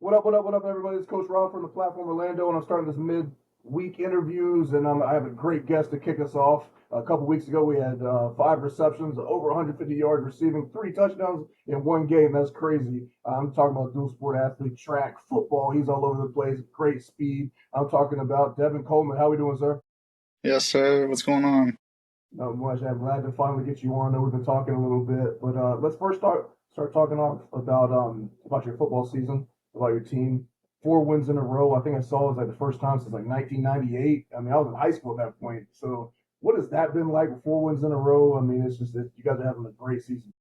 What up, what up, what up, everybody? It's Coach Rob from the platform Orlando, and I'm starting this mid-week interviews, and I have a great guest to kick us off. A couple weeks ago, we had 5 receptions, over 150 yards receiving, 3 touchdowns in one game. That's crazy. I'm talking about dual sport athlete, track, football. He's all over the place, great speed. I'm talking about Devin Coleman. How we doing, sir? Yes, sir. What's going on? Not much. I'm glad to finally get you on. I know we've been talking a little bit, but let's first start talking off about your football season, about your team. 4 wins in a row. I think I saw it was like the first time since like 1998. I mean, I was in high school at that point. So, what has that been like? 4 wins in a row. I mean, it's just that you guys are having a great season.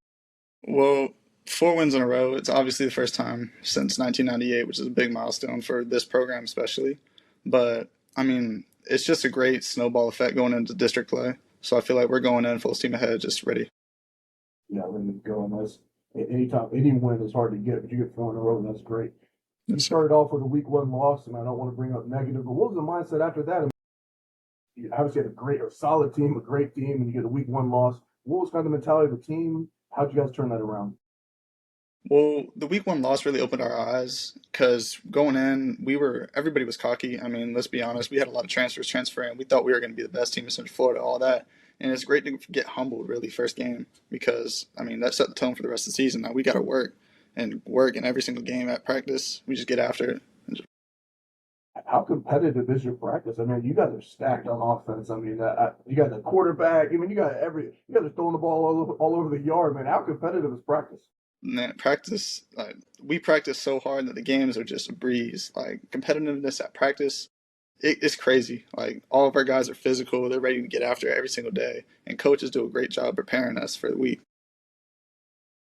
Well, 4 wins in a row. It's obviously the first time since 1998, which is a big milestone for this program, especially. But I mean, it's just a great snowball effect going into district play. So I feel like we're going in full steam ahead, just ready. Yeah, ready to go. And that's anytime any win is hard to get, but you get 4 in a row. That's great. You Yes, sir. started off with a week 1 loss, and I don't want to bring up negative, but what was the mindset after that? You obviously had a great or solid team, a great team, and you get a week 1 loss. What was kind of the mentality of the team? How'd you guys turn that around? Well, the week 1 loss really opened our eyes because going in, everybody was cocky. I mean, let's be honest, we had a lot of transfers transferring. We thought we were going to be the best team in Central Florida, all that. And it's great to get humbled really first game because I mean that set the tone for the rest of the season. Now we got to work in every single game at practice. We just get after it. How competitive is your practice? I mean, you guys are stacked on offense. I mean, you got the quarterback. I mean, you guys are throwing the ball all over the yard, man. How competitive is practice? Man, practice, like we practice so hard that the games are just a breeze. Like competitiveness at practice, it's crazy. Like all of our guys are physical. They're ready to get after it every single day, and coaches do a great job preparing us for the week.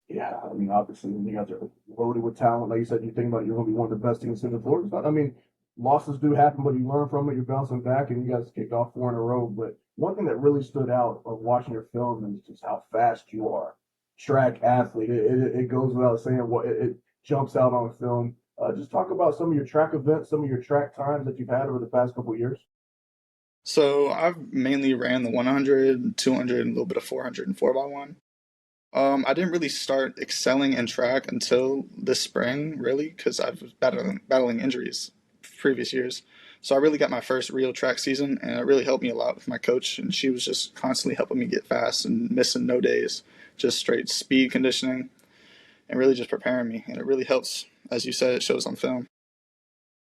Yeah, I mean, obviously, you guys are loaded with talent. Like you said, you think about you're going to be one of the best teams in the Florida. I mean, losses do happen, but you learn from it. You're bouncing back, and you guys kicked off 4 in a row. But one thing that really stood out of watching your film is just how fast you are. Track athlete. It goes without saying what it jumps out on film. Just talk about some of your track events, some of your track times that you've had over the past couple of years. So I've mainly ran the 100, 200, and a little bit of 400 and 4x1. I didn't really start excelling in track until this spring, really, because I was battling injuries previous years. So I really got my first real track season, and it really helped me a lot with my coach. And she was just constantly helping me get fast and missing no days, just straight speed conditioning, and really just preparing me. And it really helps, as you said, it shows on film.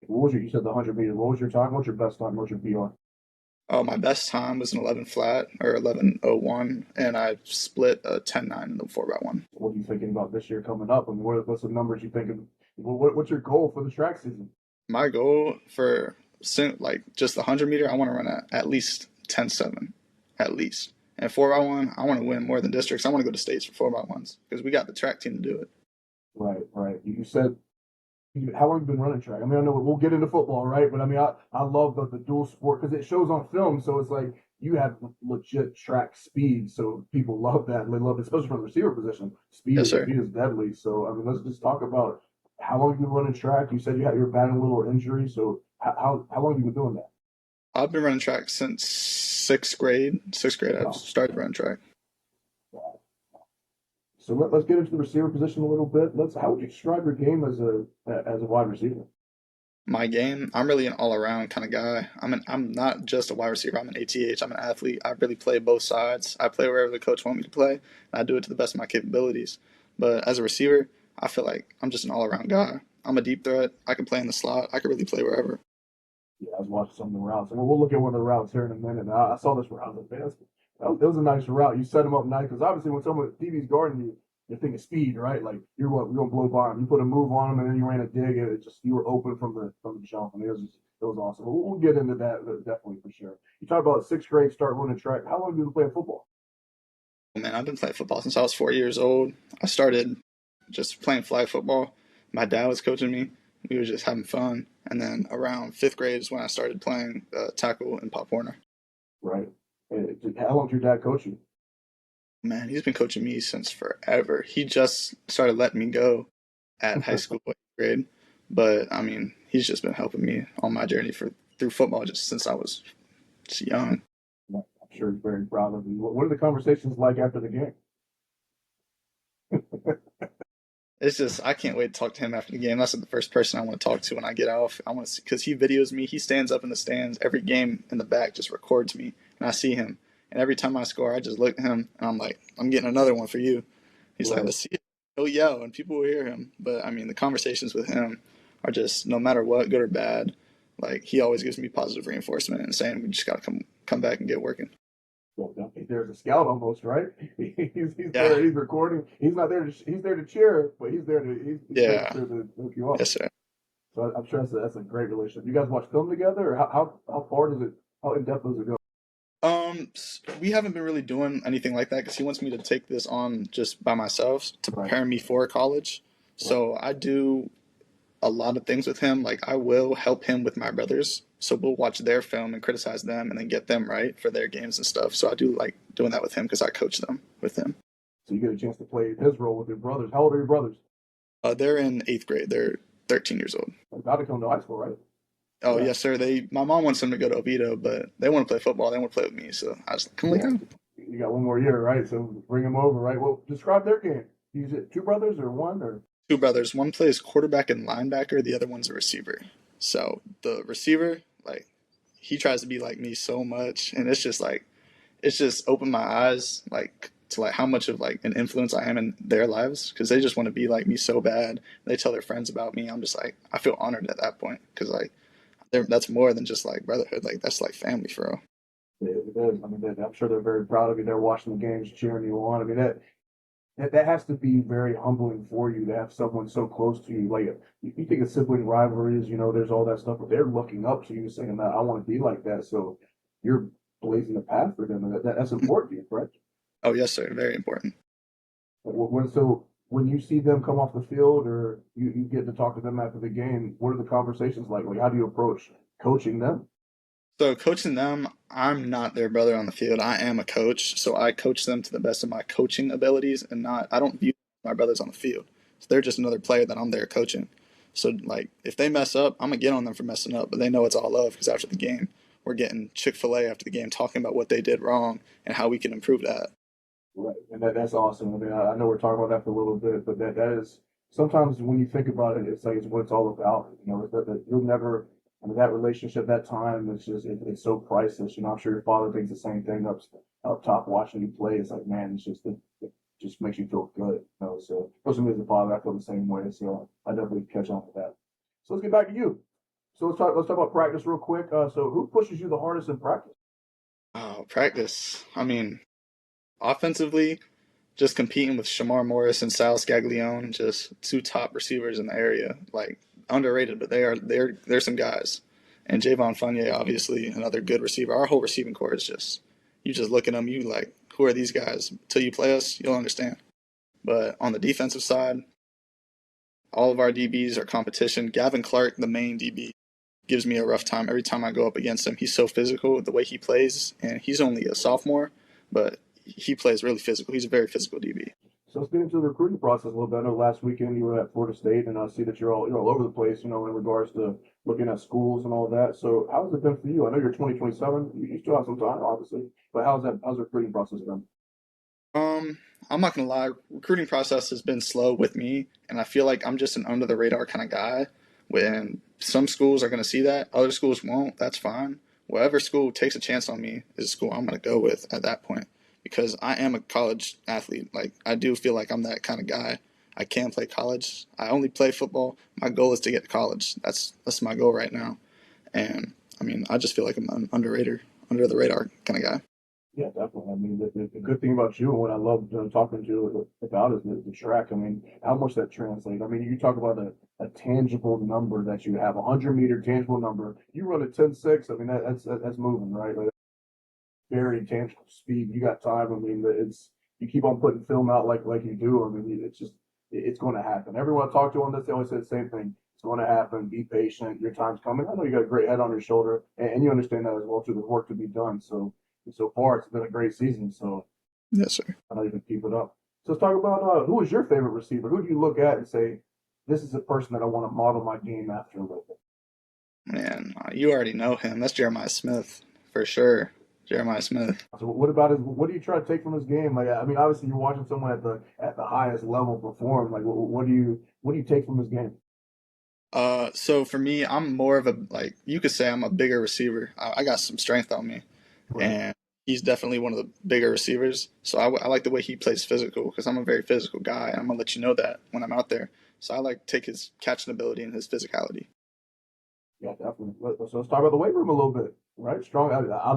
You said the 100 meters. What was your time? What's your best time? What's your PR? My best time was an 11 flat or 11:01, and I split a 10:9 in the 4x1. What are you thinking about this year coming up? I mean, what's the numbers you thinking? What's your goal for the track season? My goal for like just the 100 meter, I want to run at least 10.7, at least. And 4x1, I want to win more than districts. I want to go to states for 4x1s because we got the track team to do it. Right, right. You said how long have you been running track? I mean, I know we'll get into football, right? But I mean, I love the dual sport because it shows on film. So it's like you have legit track speed. So people love that. And they love it, especially from the receiver position. Yes, sir. Speed is deadly. So I mean, let's just talk about how long you've been running track. You said you're battling a little injury. So how long have you been doing that? I've been running track since sixth grade. Sixth grade, I've Wow. started running track. Wow. So let's get into the receiver position a little bit. Let's How would you describe your game as a wide receiver? My game, I'm really an all-around kind of guy. I'm not just a wide receiver. I'm an ATH. I'm an athlete. I really play both sides. I play wherever the coach wants me to play, and I do it to the best of my capabilities. But as a receiver, I feel like I'm just an all-around guy. I'm a deep threat. I can play in the slot. I can really play wherever. Yeah, I was watching some of the routes, and we'll look at one of the routes here in a minute. And I saw this route. I was like, man, that was a nice route. You set him up nice because obviously when someone DB's guarding you, you're thinking speed, right? Like you're gonna blow by him. You put a move on him, and then you ran a dig, and it just you were open from the jump, and it was awesome. We'll get into that definitely for sure. You talked about sixth grade start running track. How long have you been playing football? Man, I've been playing football since I was 4 years old. I started just playing flag football. My dad was coaching me. We were just having fun. And then around fifth grade is when I started playing tackle in Pop Warner. Right. How long did your dad coach you? Man, he's been coaching me since forever. He just started letting me go at high school eighth grade, but I mean, he's just been helping me on my journey through football just since I was just young. I'm sure he's very proud of you. What are the conversations like after the game? It's just I can't wait to talk to him after the game. That's the first person I want to talk to when I get off. I want to see because he videos me. He stands up in the stands every game in the back, just records me, and I see him. And every time I score, I just look at him and I'm like, I'm getting another one for you. He's like, Right. let's see it. He'll yell and people will hear him. But I mean, the conversations with him are just no matter what, good or bad. Like he always gives me positive reinforcement and saying we just gotta come back and get working. Well, he's there as a scout almost, right? He's Yeah, there. He's recording. He's not there. He's there to cheer, but he's making yeah, sure to hook you up. yes sir. So I'm sure that's a great relationship. You guys watch film together, or how far does it? How in depth does it go? We haven't been really doing anything like that because he wants me to take this on just by myself to Right. prepare me for college. Right. So I do a lot of things with him. Like I will help him with my brothers. So we'll watch their film and criticize them and then get them right for their games and stuff. So I do like doing that with him because I coach them with him. So you get a chance to play his role with your brothers. How old are your brothers? They're in eighth grade. They're 13 years old. About to come to high school, right? Oh Yeah. yes, sir. My mom wants them to go to Oviedo, but they want to play football. They want to play with me. So I was like, come on, Yeah. go. You got one more year, right? So bring them over, right? Well, describe their game. Is it two brothers or one or? Two brothers. One plays quarterback and linebacker. The other one's a receiver. So the receiver, like, he tries to be like me so much, and it's just like, it's just opened my eyes, like, to like how much of like an influence I am in their lives because they just want to be like me so bad. They tell their friends about me. I'm just like, I feel honored at that point because like, that's more than just like brotherhood. Like that's like family for real. Yeah, it is. I mean, I'm sure they're very proud of you. They're watching the games, cheering you on. I mean, that has to be very humbling for you to have someone so close to you. Like you think of sibling rivalries, there's all that stuff, but they're looking up to you, saying that I want to be like that. So you're blazing the path for them, and that's important to you, correct? Oh yes, sir. Very important. So when you see them come off the field, or you get to talk to them after the game, what are the conversations like? Like, how do you approach coaching them? So coaching them, I'm not their brother on the field. I am a coach, so I coach them to the best of my coaching abilities, and not I don't view my brothers on the field. So they're just another player that I'm there coaching. So like if they mess up, I'm gonna get on them for messing up, but they know it's all love because after the game, we're getting Chick-fil-A after the game, talking about what they did wrong and how we can improve that. Right, and that's awesome. I mean, I know we're talking about that for a little bit, but that is sometimes when you think about it, it's like it's what it's all about. It's that you'll never. I mean, that relationship, that time, it's so priceless. I'm sure your father thinks the same thing up top watching you play. It's like, man, it just makes you feel good. So especially me as a father, I feel the same way. So I definitely catch on with that. So let's get back to you. So let's talk about practice real quick. So who pushes you the hardest in practice? Oh, practice. I mean, offensively, just competing with Shamar Morris and Sal Scaglione, just two top receivers in the area. Like underrated, but they're some guys. And Javon Funye, obviously another good receiver. Our whole receiving core is just you just look at them, you like, who are these guys? Till you play us, you'll understand. But on the defensive side, all of our DBs are competition. Gavin Clark, the main DB, gives me a rough time every time I go up against him. He's so physical the way he plays, and he's only a sophomore, but he plays really physical. He's a very physical DB. So let's get into the recruiting process a little bit. I know last weekend you were at Florida State, and I see that you're all over the place. In regards to looking at schools and all that. So how's it been for you? I know you're 2027. You still have some time, obviously, but how's the recruiting process been? Um, I'm not gonna lie, recruiting process has been slow with me, and I feel like I'm just an under the radar kind of guy. When some schools are gonna see that, other schools won't. That's fine. Whatever school takes a chance on me is the school I'm gonna go with at that point because I am a college athlete. Like I do feel like I'm that kind of guy. I can play college. I only play football. My goal is to get to college. That's my goal right now. And I mean, I just feel like I'm an underrated, under the radar kind of guy. Yeah, definitely. I mean, the good thing about you and what I love talking to you about is the track. I mean, how much that translates. I mean, you talk about a tangible number that you have, a 100-meter tangible number. You run a 10.6. I mean, that's moving, right? Like, very tangible speed. You got time. I mean, it's you keep on putting film out like you do. I mean, it's going to happen. Everyone I talk to on this, they always say the same thing. It's going to happen. Be patient. Your time's coming. I know you got a great head on your shoulder, and you understand that as well too. There's work to be done. So far, it's been a great season. So Yes, sir. I know you can keep it up. So let's talk about who is your favorite receiver? Who do you look at and say, this is a person that I want to model my game after a little bit? Man, you already know him. That's Jeremiah Smith for sure. Jeremiah Smith. So what about his? What do you try to take from his game? Like, I mean, obviously you're watching someone at the highest level perform. Like, what do you take from his game? So for me, I'm more of a like you could say I'm a bigger receiver. I got some strength on me, Right. and he's definitely one of the bigger receivers. So I like the way he plays physical because I'm a very physical guy, and I'm gonna let you know that when I'm out there. So I like to take his catching ability and his physicality. Yeah, definitely. So let's talk about the weight room a little bit, right? Strong. I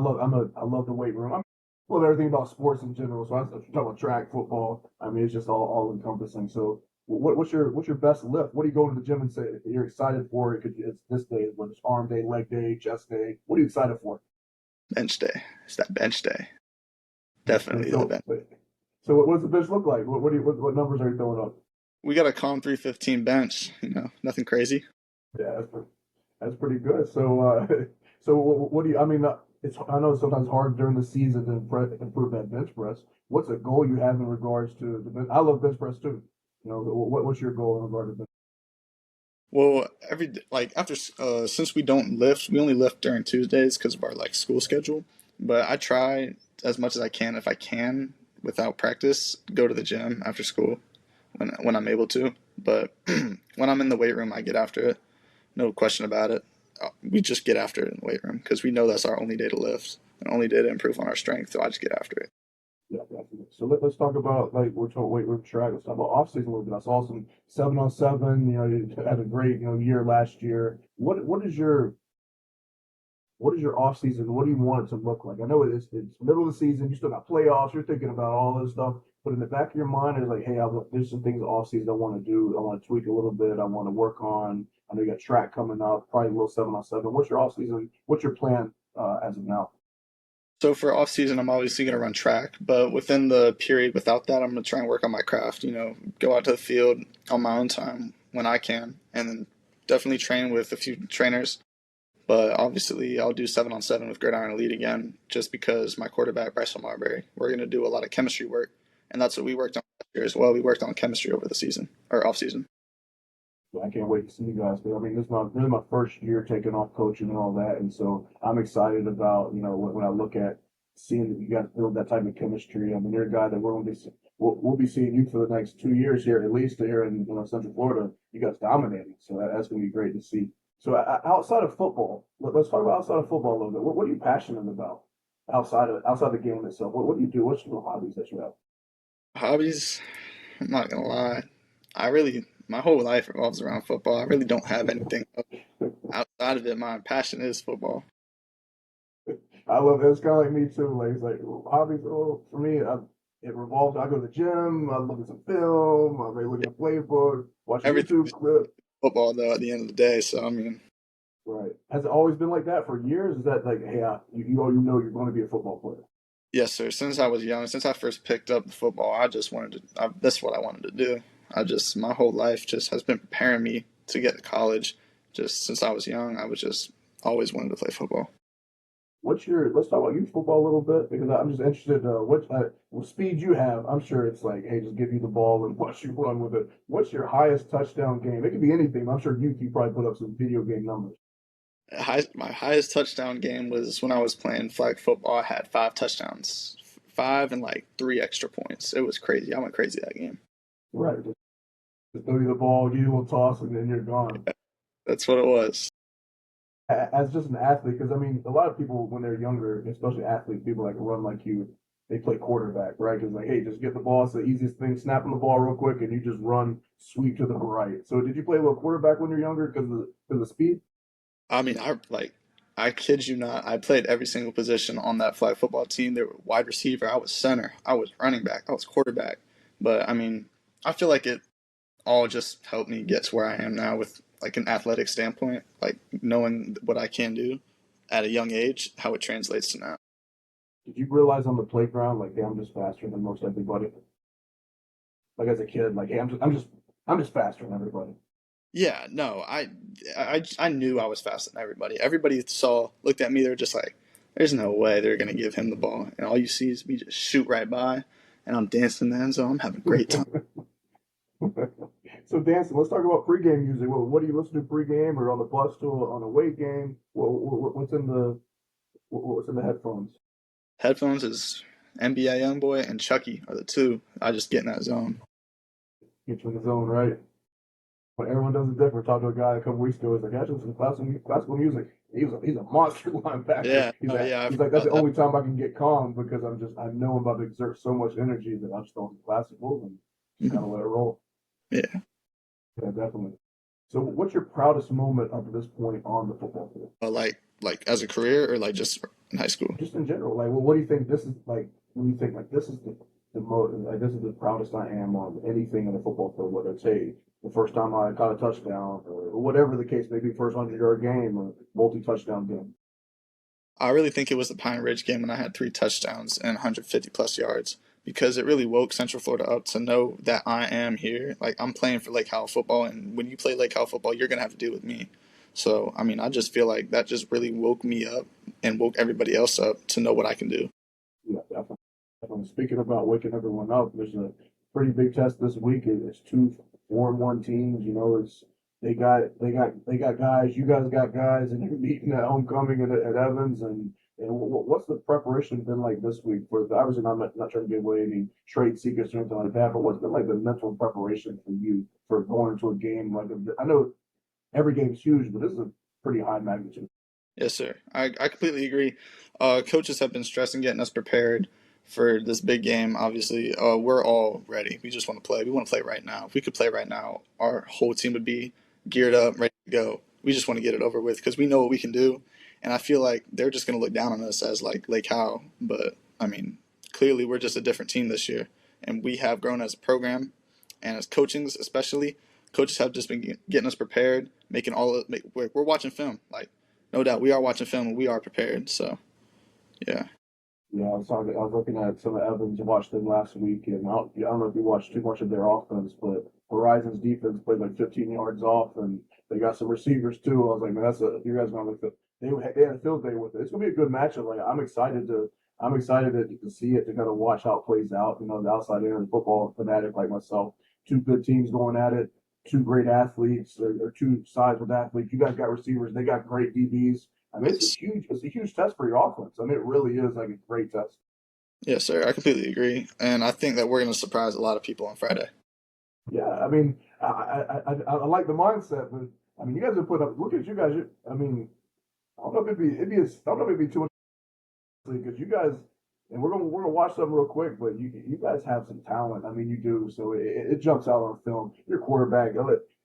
love the weight room. I love everything about sports in general. So I talk about track, football. I mean, it's just all encompassing. So what's your best lift? What do you go to the gym and say you're excited for? It's this day, whether it's arm day, leg day, chest day. What are you excited for? Bench day. It's that bench day. Bench day. Definitely that bench. So what does the bench look like? What numbers are you throwing up? We got a calm 315 bench. Nothing crazy. Yeah, that's pretty good. So, so what do you? I mean, it's I know it's sometimes hard during the season to improve that bench press. What's a goal you have in regards to the bench? I love bench press too. What's your goal in regard to bench? Well, every like after since we don't lift, we only lift during Tuesdays because of our like school schedule. But I try as much as I can, if I can, without practice, go to the gym after school when I'm able to. But when I'm in the weight room, I get after it. No question about it. We just get after it in the weight room because we know that's our only day to lift and only day to improve on our strength. So I just get after it. Yeah, definitely. So let's talk about like we're talking weight room track. Let's talk about off season a little bit. I saw some 7-on-7. You had a great year last year. What is your off season? What do you want it to look like? I know it's middle of the season. You still got playoffs. You're thinking about all this stuff, but in the back of your mind, it's like, hey, there's some things off season I want to do. I want to tweak a little bit. I want to work on. I know you got track coming up. Probably a little 7-on-7. What's your off season? What's your plan as of now? So for off season, I'm obviously going to run track, but within the period without that, I'm going to try and work on my craft. Go out to the field on my own time when I can, and then definitely train with a few trainers. But obviously, I'll do 7-on-7 with Gridiron Elite again, just because my quarterback Bryce Marbury. We're going to do a lot of chemistry work, and that's what we worked on last year as well. We worked on chemistry over the season or off season. I can't wait to see you guys. I mean, this is my first year taking off coaching and all that, and so I'm excited about when I look at seeing that you guys build that type of chemistry. I mean, you're a guy that we'll be seeing you for the next 2 years here, at least here in Central Florida. You guys dominating, so that's gonna be great to see. So outside of football, let's talk about outside of football a little bit. What are you passionate about outside the game itself? What do you do? What's your hobbies that you have? Hobbies, I'm not going to lie. My whole life revolves around football. I really don't have anything outside of it. My passion is football. I love it. It's kind of like me too. Like it's like hobbies. Oh, for me, it revolves. I go to the gym. I look at some film. I may look at a playbook, watch a Everything YouTube clip. football, though, at the end of the day. So, I mean, Right. Has it always been like that for years? Is that like, hey, you know you're going to be a football player? yes, sir. Since I was young, since I first picked up the football, I just wanted to. That's what I wanted to do. My whole life just has been preparing me to get to college. Just since I was young, I was just always wanted to play football. Let's talk about youth football a little bit because I'm just interested. What speed you have? I'm sure it's like, hey, just give you the ball and watch you run with it. What's your highest touchdown game? It could be anything. I'm sure you probably put up some video game numbers. My highest touchdown game was when I was playing flag football. I had 5 touchdowns, five and like 3 extra points. It was crazy. I went crazy that game. Right. Just throw you the ball, give you a little toss, and then you're gone. That's what it was. As just an athlete, because I mean, a lot of people when they're younger, especially athletes, people that can run like you, they play quarterback, right? Because like, hey, just get the ball. It's the easiest thing. Snapping the ball real quick, and you just run sweep to the right. So, did you play a little quarterback when you're younger because of the speed? I mean, I kid you not. I played every single position on that flag football team. There were wide receiver. I was center. I was running back. I was quarterback. But I mean, I feel like it all just helped me get to where I am now with like an athletic standpoint, like knowing what I can do at a young age, how it translates to now. Did you realize on the playground, like, hey, I'm just faster than most everybody? Like as a kid, like, hey, I'm just faster than everybody. Yeah, no, I knew I was faster than everybody. Everybody looked at me. They're just like, "There's no way they're gonna give him the ball." And all you see is me just shoot right by, and I'm dancing in the end zone. I'm having a great time. So dancing. Let's talk about pregame music. What do you listen to pregame or on the bus to on a weight game? What's in the headphones? headphones is NBA YoungBoy and Chucky are the two I just get in that zone. Get you in the zone, right? But everyone does it different. Talked to a guy a couple weeks ago. He's like, actually, some classical music. He's a monster linebacker. Yeah, oh yeah, I've He's heard like, that's about the that. only time I can get calm because I know I'm about to exert so much energy that I'm just on classical and just kind Mhm. of let it roll. Yeah, Yeah, definitely. So, what's your proudest moment up to this point on the football field? like as a career or like just in high school. Just in general, like, well, what do you think this is like? When you think like this is the most, like this is the proudest I am on anything in the football field, whether it's the first time I caught a touchdown or whatever the case may be, first 100-yard game or multi-touchdown game. I really think it was the Pine Ridge game when I had 3 touchdowns and 150 plus yards because it really woke Central Florida up to know that I am here. Like I'm playing for Lake Howell football, and when you play Lake Howell football, you're gonna have to deal with me. So I mean, I just feel like that just really woke me up and woke everybody else up to know what I can do. Yeah, definitely. Definitely. Speaking about waking everyone up, there's a pretty big test this week. It's two 4-1 teams. You know, it's they got guys. You guys got guys, and you're meeting at homecoming at Evans. And what's the preparation been like this week? For obviously, I'm not trying to give away any trade secrets or anything like that. But what's been like the mental preparation for you for going into a game like I know every game's huge, but this is a pretty high magnitude. Yes, sir. I completely agree. Coaches have been stressing getting us prepared for this big game. Obviously, we're all ready. We just want to play. We want to play right now. If we could play right now, our whole team would be geared up, ready to go. We just want to get it over with because we know what we can do. And I feel like they're just going to look down on us as like Lake Howell. But I mean, clearly we're just a different team this year, and we have grown as a program and as coachings, especially. Coaches have just been getting us prepared, making all of. We're watching film like no doubt, we are watching film and we are prepared. So, yeah. Yeah, I was looking at some of Evans. Watched them last week, and I don't know if you watched too much of their offense, but Horizon's defense played like 15 yards off, and they got some receivers too. I was like, man, you guys gonna like they had a field day with it. It's gonna be a good matchup. Like I'm excited to see it to kind of watch how it plays out. You know, the outside in and football fanatic like myself, two good teams going at it, two great athletes, or two sides with athletes. You guys got receivers, they got great DBs. I mean, Yes. it's a huge test for your offense. I mean, it really is like a great test. Yes, sir. I completely agree. And I think that we're going to surprise a lot of people on Friday. Yeah, I mean, I like the mindset, but I mean, you guys have put up. Look at you guys. I mean, I don't know if I don't know if it'd be too much because you guys, and we're gonna watch something real quick, but you guys have some talent. I mean, you do. So it jumps out on film. Your quarterback,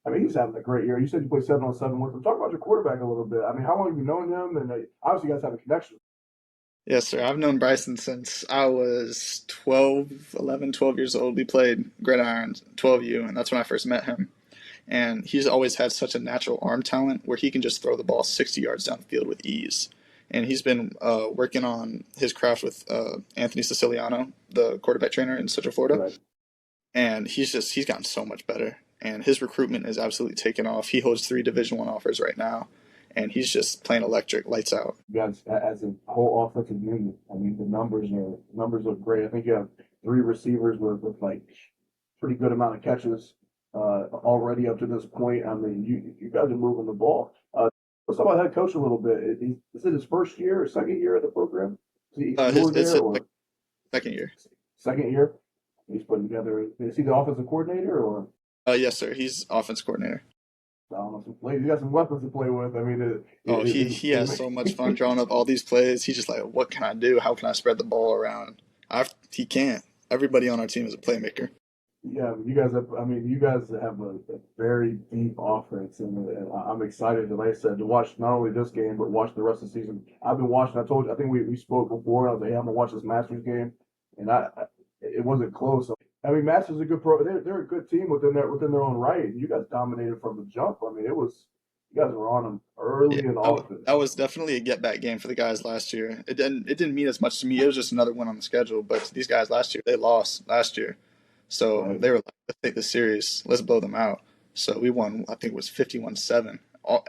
I mean, he's having a great year. You said you played 7-on-7 with him. Talk about your quarterback a little bit. I mean, how long have you known him? And obviously, you guys have a connection. Yes, sir. I've known Bryson since I was 12, 11, 12 years old. We played Gridiron 12U, and that's when I first met him. And he's always had such a natural arm talent where he can just throw the ball 60 yards down the field with ease. And he's been working on his craft with Anthony Siciliano, the quarterback trainer in Central Florida. Right. And he's gotten so much better. And his recruitment is absolutely taken off. He holds 3 Division I offers right now, and he's just playing electric, lights out. You guys, as a whole offensive unit, I mean, the numbers look great. I think you have three receivers with like pretty good amount of catches already up to this point. I mean, you guys are moving the ball. Let's talk about head coach a little bit. Is it his first year or second year at the program? Is he His newer it's there his or second year. second year? He's putting together. Is he the offensive coordinator or? Yes, sir. He's offense coordinator. I don't know. Some plays. You got some weapons to play with. I mean, Oh, he has so much fun drawing up all these plays. He's just like, what can I do? How can I spread the ball around? He can't. Everybody on our team is a playmaker. Yeah, you guys have. I mean, you guys have a very deep offense, and I'm excited. Like I said, to watch not only this game but watch the rest of the season. I've been watching. I told you. I think we spoke before. I was like, hey, I'm gonna watch this Masters game, and it wasn't close. I mean, Masters is a good pro. They're a good team within their own right. And you guys dominated from the jump. I mean, you guys were on them Yeah, early and often. that was definitely a get back game for the guys last year. It didn't mean as much to me. It was just another one on the schedule. But these guys last year, they lost last year, so Right. they were like, let's take this serious. Let's blow them out. So we won. I think it was 51-7.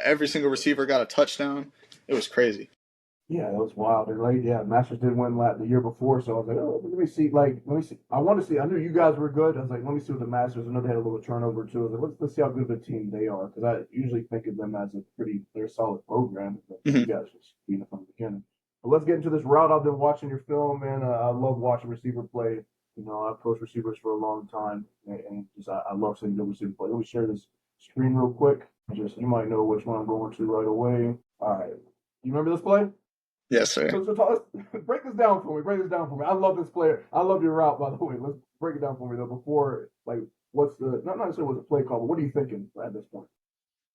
Every single receiver got a touchdown. It was crazy. Yeah, that was wild. And like, yeah, Masters did win the year before, so I was like, oh, let me see. Like, let me see. I want to see. I knew you guys were good. I was like, let me see what the Masters. I know they had a little turnover too. I was like, let's see how good of a team they are because I usually think of them as they're a solid program. But you Mhm. guys just beat it from the beginning. But let's get into this route. I've been watching your film, man. I love watching receiver play. You know, I've coached receivers for a long time, and just I love seeing good receiver play. Let me share this screen real quick. Just you might know which one I'm going to right away. All right, you remember this play? Yes, sir. Break this down for me. Break this down for me. I love this player. I love your route, by the way. Let's break it down for me though. Before, like, what's the not necessarily what's the play call, but what are you thinking at this point?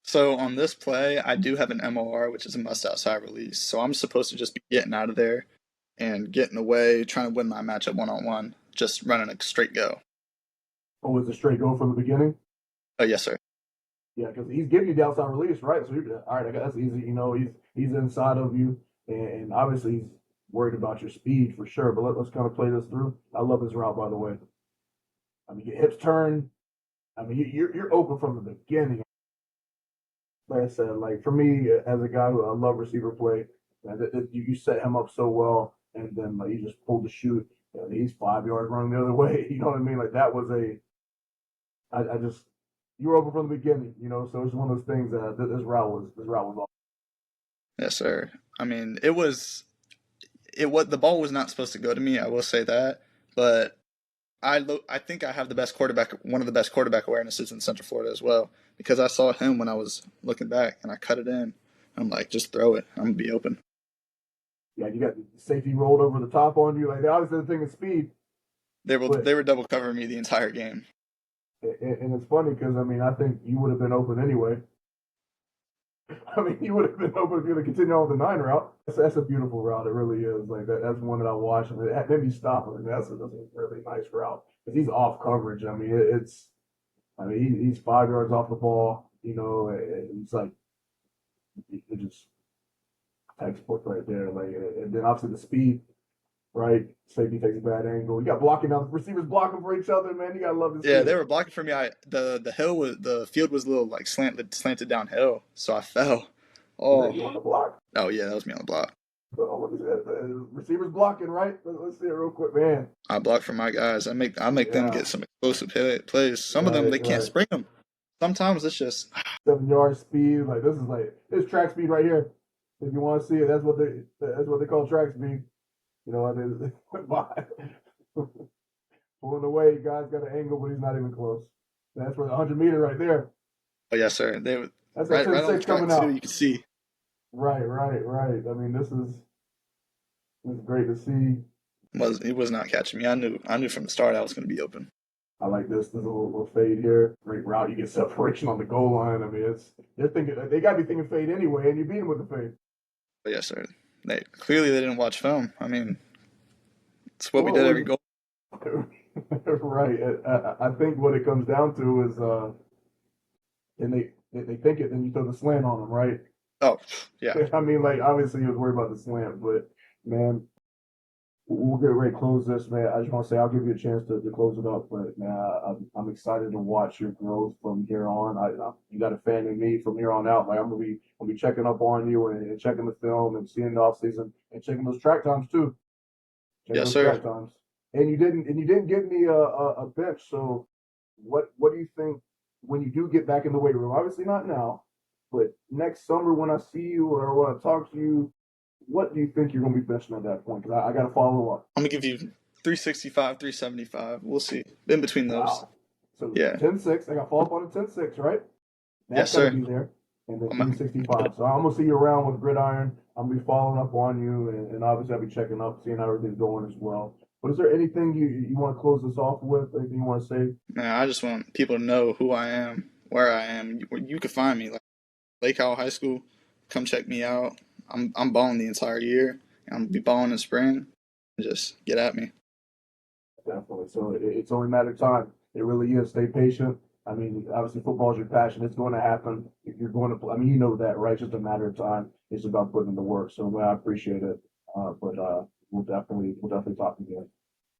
So on this play, I do have an MOR, which is a must outside release. So I'm supposed to just be getting out of there and getting away, trying to win my matchup 1-on-1, just running a straight go. Oh, it's a straight go from the beginning. Oh, yes, sir. Yeah, because he's giving you the outside release, right? So you're all right. I guess that's easy. You know, he's inside of you, and obviously he's worried about your speed for sure. But let's kind of play this through. I love this route, by the way. I mean, your hips turn. I mean, you're open from the beginning. Like I said, like for me as a guy who I love receiver play, you set him up so well, and then like, you just pulled the shoot. And he's 5 yards running the other way. You know what I mean? Like that was I just you were open from the beginning. You know, so it's one of those things that this route was awesome. Yes, sir. I mean, the ball was not supposed to go to me. I will say that, but I think I have one of the best quarterback awarenesses in Central Florida as well, because I saw him when I was looking back and I cut it in. I'm like, just throw it. I'm gonna be open. Yeah, you got the safety rolled over the top on you. Like they obviously the thing is speed, but They were double covering me the entire game. and it's funny because I mean I think you would have been open anyway. I mean, you would have been open if you'd have continued on the 9 route. That's a beautiful route. It really is. Like that's one that I watched. And it made me stop. I mean, that's a really nice route because he's off coverage. I mean, it's. I mean, he's 5 yards off the ball. You know, it's like it just textbook right there. Like, and then obviously the speed, right? Safety takes a bad angle. You got blocking now. The receivers blocking for each other, man. You gotta love to see Yeah, they it. were blocking for me. The field was a little like slanted downhill, so I fell. Was that Oh, you on the block? oh yeah, that was me on the block. Oh, what is that? Receivers blocking, right? Let's see it real quick, man. I block for my guys. I make them Yeah, get some explosive plays. Some of them right, they can't right. spring them. Sometimes it's just 7 yard speed. This track speed right here. If you want to see it, that's what they call track speed. You know, and they went by pulling away. Guy's got an angle, but he's not even close. That's where the 100 meter right there. oh yes sir. They were That's that ten right on the six track coming too. out. You can see. Right, right, right. I mean, this is great to see. It was not catching me. I knew from the start I was going to be open. I like this. There's a little fade here. Great route. You get separation on the goal line. I mean, they're thinking they got to be thinking fade anyway, and you beat them with the fade. But yes sir. They didn't watch film. I mean, it's what we Well, did every goal. right. I think what it comes down to is, and they think it, then you throw the slant on them, right? Oh yeah. I mean, like obviously he was worried about the slant, but man, we'll get ready to close this, man. I just want to say I'll give you a chance to close it up, but man, I'm excited to watch your growth from here on. You got a fan in me from here on out. Like I'm gonna be checking up on you and checking the film and seeing the off season and checking those track times too. Checking Yes those sir. track times. And you didn't give me a bench. So what do you think when you do get back in the weight room? Obviously not now, but next summer when I see you or when I talk to you, what do you think you're going to be benching at that point? Because I got to follow up. I'm gonna give you 365, 375. We'll see. In between those. Wow. So Yeah. 10-6. I got to follow up on the 10-6, right? Yes That's got to sir. be there. And then I'm, 365. So I'm going to see you around with Gridiron. I'm going to be following up on you. And obviously, I'll be checking up, seeing how everything's going as well. But is there anything you want to close this off with? Anything you want to say? man, I just want people to know who I am, where I am. You can find me like Lake Howell High School. Come check me out. I'm balling the entire year. I'm gonna be balling in spring. Just get at me. Definitely. So it's only a matter of time. It really is. Stay patient. I mean, obviously, football is your passion. It's going to happen. If you're going to play, I mean, you know that, right? It's just a matter of time. It's about putting in the work. So, man, I appreciate it. But we'll definitely talk again.